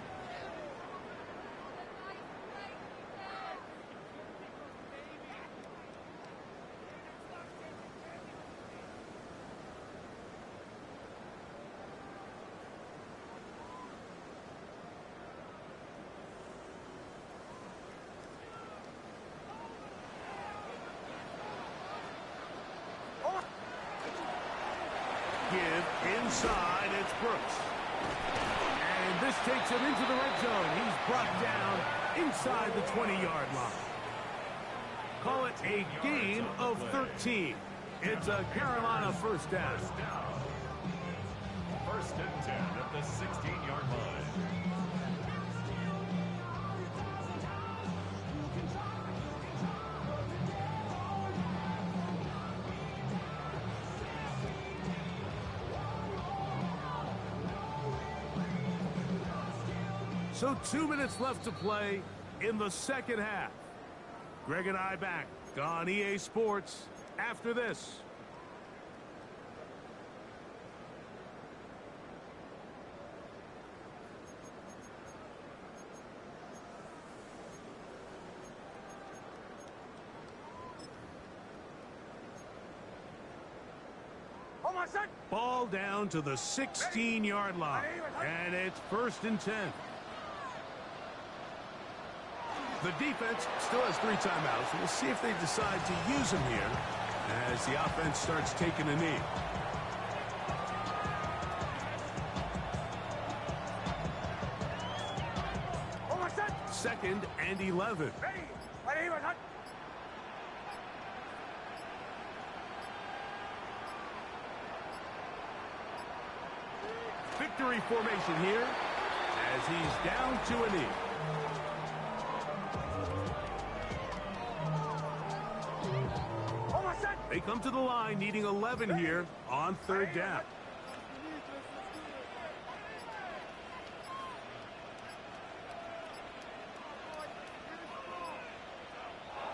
Give inside, it's Brooks. And this takes him into the red zone. He's brought down inside the 20-yard line. Call it a gain of 13. It's a Carolina first down. First and 10 at the 16-yard line. So 2 minutes left to play in the second half. Greg and I back on EA Sports after this. Ball down to the 16-yard line. And it's first and 10. The defense still has 3 timeouts. We'll see if they decide to use them here as the offense starts taking a knee. Second and 11. Victory formation here as he's down to a knee. They come to the line needing 11 here on third down.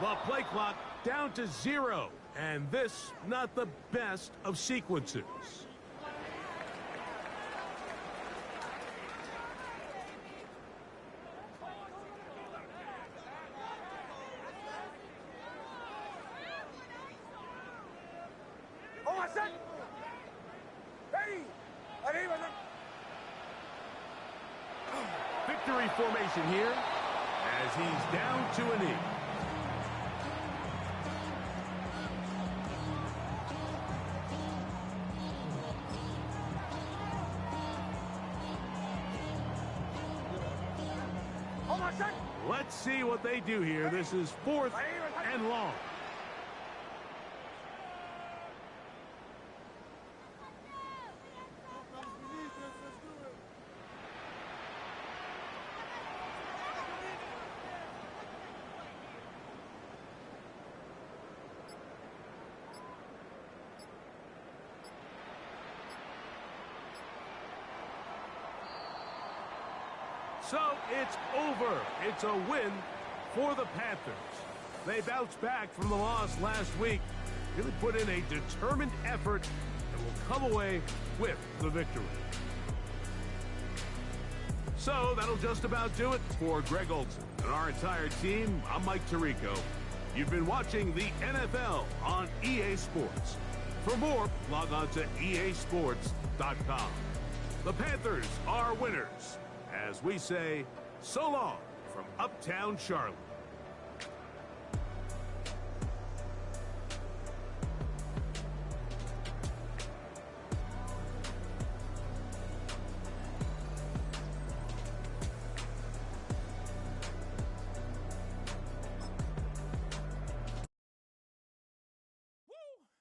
The play clock down to 0, and this not the best of sequences. Victory formation here as he's down to a knee. Let's see what they do here. This is 4th and long. So it's over. It's a win for the Panthers. They bounced back from the loss last week, really put in a determined effort, and will come away with the victory. So that'll just about do it for Greg Olson and our entire team. I'm Mike Tirico. You've been watching the NFL on EA Sports. For more, log on to easports.com. The Panthers are winners, as we say, so long from Uptown Charlotte.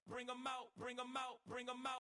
Bring 'em out, bring 'em out, bring 'em out.